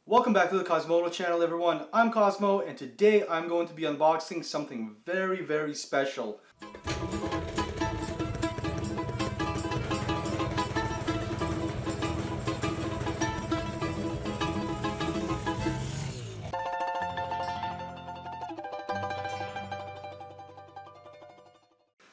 Welcome back to the Cosmodo channel, everyone. I'm Cosmo, and today I'm going to be unboxing something very special.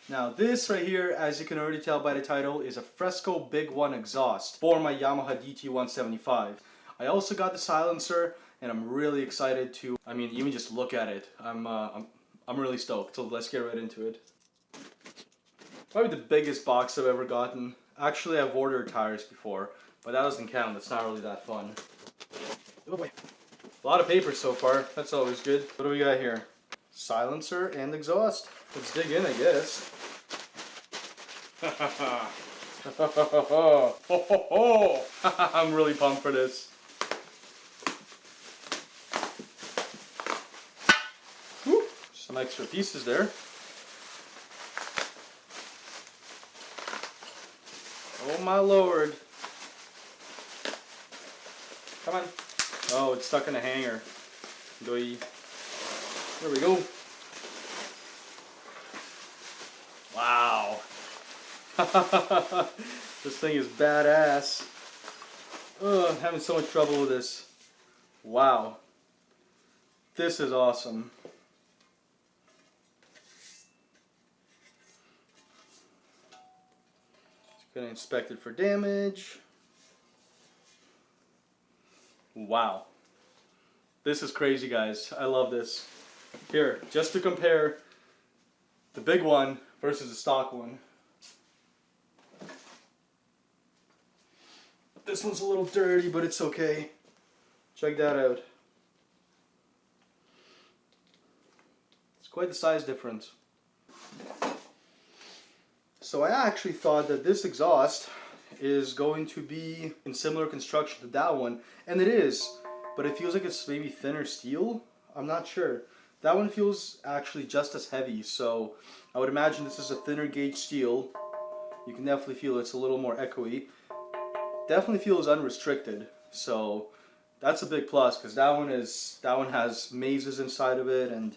Now this right here, as you can already tell by the title, is a Fresco Big One exhaust for my Yamaha DT175. I also got the silencer, and I'm really excited to, even just look at it. I'm really stoked, so let's get right into it. Probably the biggest box I've ever gotten. Actually, I've ordered tires before, but that doesn't count. It's not really that fun. Oh boy. A lot of paper so far. That's always good. What do we got here? Silencer and exhaust. Let's dig in, I guess. I'm really pumped for this. Whew. Some extra pieces there. Oh my lord. Come on. Oh, it's stuck in a hanger. There we go. Wow. This thing is badass. Ugh, I'm having so much trouble with this. Wow. This is awesome. Just gonna inspect it for damage. Wow. This is crazy, guys. I love this. Here, just to compare the big one versus the stock one. This one's a little dirty, but it's okay. Check that out. It's quite the size difference. So I actually thought that this exhaust is going to be in similar construction to that one, and it is, but it feels like it's maybe thinner steel. I'm not sure. That one feels actually just as heavy, so I would imagine this is a thinner gauge steel. You can definitely feel it's a little more echoey. Definitely feels unrestricted, so that's a big plus, because that one has mazes inside of it and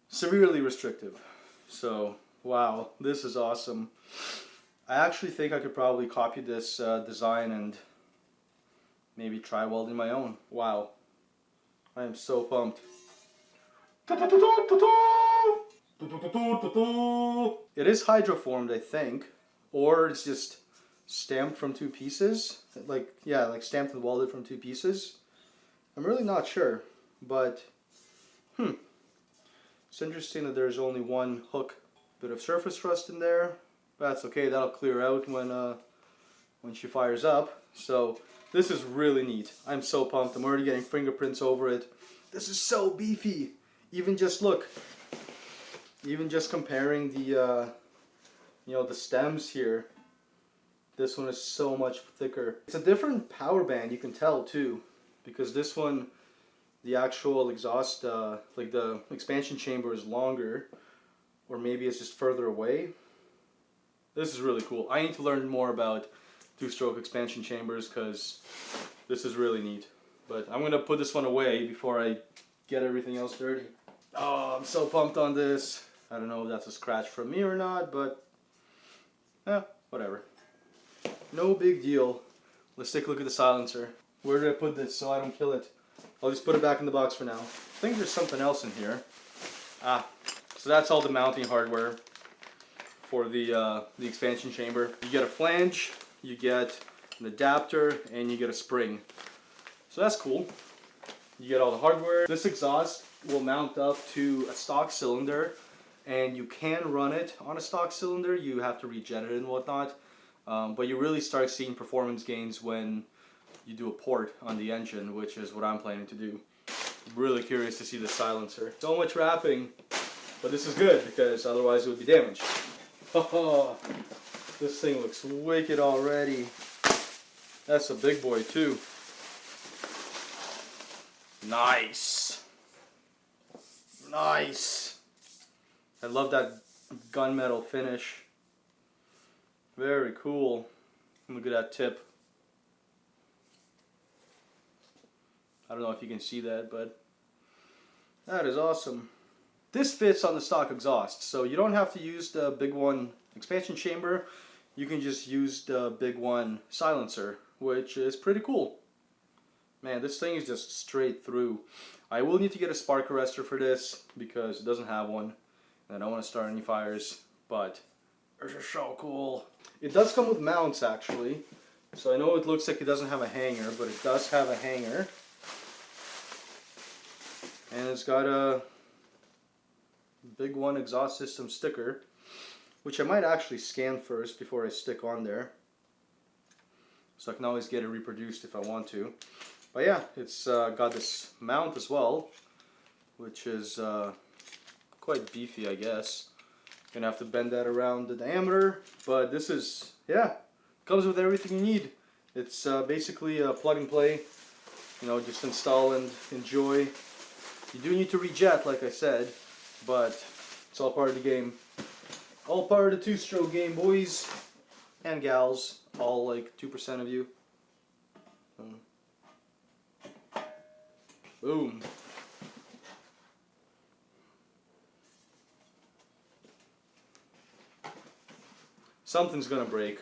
severely restrictive. So wow, this is awesome. I actually think I could probably copy this design and maybe try welding my own. Wow, I am so pumped. It is hydroformed, I think, or it's just stamped from two pieces. Like stamped and welded from two pieces. I'm really not sure, but it's interesting that there's only one hook. Bit of surface rust in there, but that's okay. That'll clear out when she fires up. So this is really neat. I'm so pumped. I'm already getting fingerprints over it. This is so beefy. Even just look. Even just comparing the the stems here. This one is so much thicker. It's a different power band, you can tell too, because this one, the actual exhaust, like the expansion chamber is longer, or maybe it's just further away. This is really cool. I need to learn more about two-stroke expansion chambers, because this is really neat. But I'm gonna put this one away before I get everything else dirty. Oh, I'm so pumped on this. I don't know if that's a scratch from me or not, but whatever. No big deal. Let's take a look at the silencer. Where did I put this so I don't kill it? I'll just put it back in the box for now. I think there's something else in here. So that's all the mounting hardware for the expansion chamber. You get a flange, you get an adapter, and you get a spring. So that's cool. You get all the hardware. This exhaust will mount up to a stock cylinder, and you can run it on a stock cylinder. You have to rejet it and whatnot. But you really start seeing performance gains when you do a port on the engine, which is what I'm planning to do. I'm really curious to see the silencer. So much wrapping, but this is good because otherwise it would be damaged. Oh, this thing looks wicked already. That's a big boy too. Nice. Nice. I love that gunmetal finish. Very cool. Look at that tip. I don't know if you can see that, but that is awesome. This fits on the stock exhaust, so you don't have to use the Big One expansion chamber. You can just use the Big One silencer, which is pretty cool. Man, this thing is just straight through. I will need to get a spark arrestor for this because it doesn't have one, and I don't want to start any fires, but this is so cool. It does come with mounts actually, so I know it looks like it doesn't have a hanger, but it does have a hanger. And it's got a Big One exhaust system sticker, which I might actually scan first before I stick on there, so I can always get it reproduced if I want to. But yeah, it's got this mount as well, which is quite beefy, I guess. Gonna have to bend that around the diameter, but this is, yeah, comes with everything you need. It's basically a plug and play, you know, just install and enjoy. You do need to rejet, like I said, but it's all part of the game. All part of the two-stroke game, boys and gals, all like 2% of you. Boom. Something's gonna break.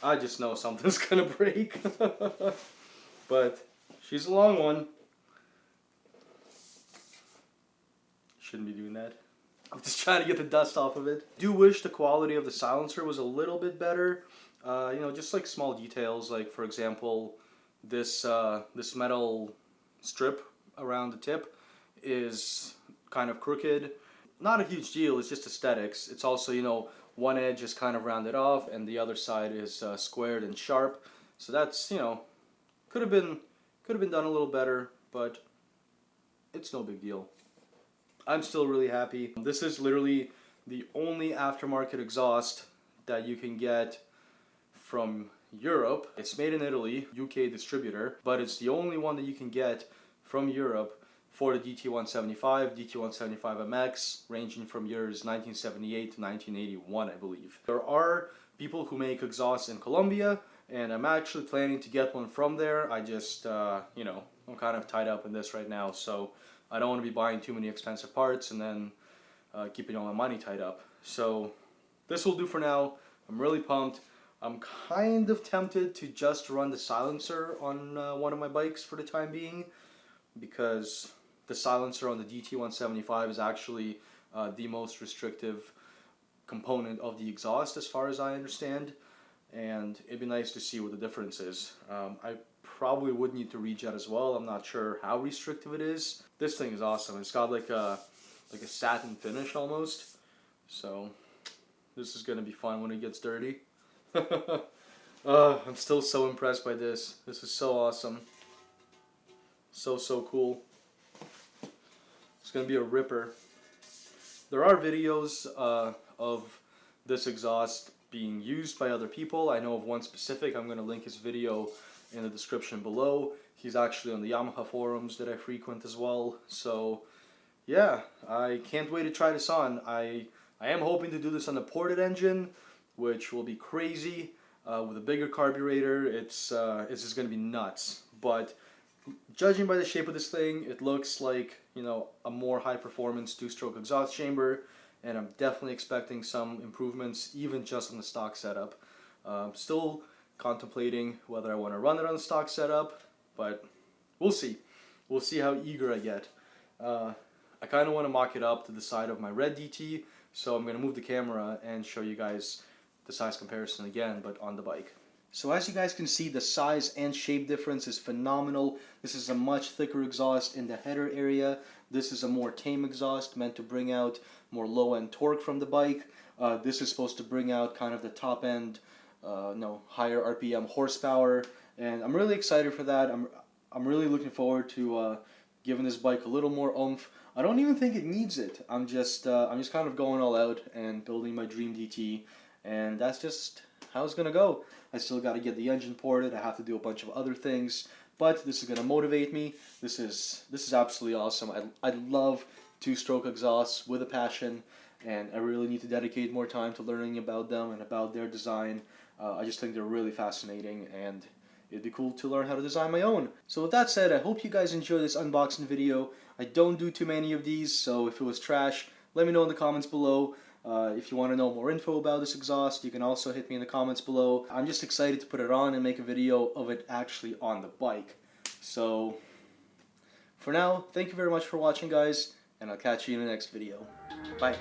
I just know something's gonna break. But she's a long one. Shouldn't be doing that. I'm just trying to get the dust off of it. I do wish the quality of the silencer was a little bit better. You know, just like small details, like for example, this this metal strip around the tip is kind of crooked. Not a huge deal, it's just aesthetics. It's also, you know, one edge is kind of rounded off and the other side is squared and sharp. So that's, you know, could have been done a little better, but it's no big deal. I'm still really happy. This is literally the only aftermarket exhaust that you can get from Europe. It's made in Italy, UK distributor, but it's the only one that you can get from Europe for the DT175, DT175MX, ranging from years 1978 to 1981, I believe. There are people who make exhausts in Colombia, and I'm actually planning to get one from there. I just, you know, I'm kind of tied up in this right now, so I don't want to be buying too many expensive parts and then keeping all my money tied up. So this will do for now. I'm really pumped. I'm kind of tempted to just run the silencer on one of my bikes for the time being, because the silencer on the DT175 is actually the most restrictive component of the exhaust as far as I understand, and it'd be nice to see what the difference is. I probably would need to rejet as well. I'm not sure how restrictive it is. This thing is awesome. It's got like a satin finish almost, so this is gonna be fun when it gets dirty. I'm still so impressed by this. This is so awesome. So cool. It's gonna be a ripper. There are videos of this exhaust being used by other people. I know of one specific. I'm gonna link his video in the description below. He's actually on the Yamaha forums that I frequent as well. So yeah, I can't wait to try this on. I am hoping to do this on the ported engine, which will be crazy. With a bigger carburetor, it's just gonna be nuts. But judging by the shape of this thing, it looks like, you know, a more high performance two-stroke exhaust chamber, and I'm definitely expecting some improvements even just on the stock setup. Still contemplating whether I want to run it on the stock setup, but we'll see. We'll see how eager I get. I kind of want to mock it up to the side of my red DT, so I'm going to move the camera and show you guys the size comparison again, but on the bike. So as you guys can see, the size and shape difference is phenomenal. This is a much thicker exhaust in the header area. This is a more tame exhaust, meant to bring out more low-end torque from the bike. This is supposed to bring out kind of the top-end, higher RPM horsepower, and I'm really excited for that. I'm really looking forward to giving this bike a little more oomph. I don't even think it needs it. I'm just kind of going all out and building my dream DT, and that's just how it's gonna go. I still got to get the engine ported. I have to do a bunch of other things, but this is gonna motivate me. This is absolutely awesome. I love two-stroke exhausts with a passion, and I really need to dedicate more time to learning about them and about their design. I just think they're really fascinating, and it'd be cool to learn how to design my own. So with that said, I hope you guys enjoy this unboxing video. I don't do too many of these, so if it was trash, let me know in the comments below. If you want to know more info about this exhaust, you can also hit me in the comments below. I'm just excited to put it on and make a video of it actually on the bike. So, for now, thank you very much for watching, guys, and I'll catch you in the next video. Bye.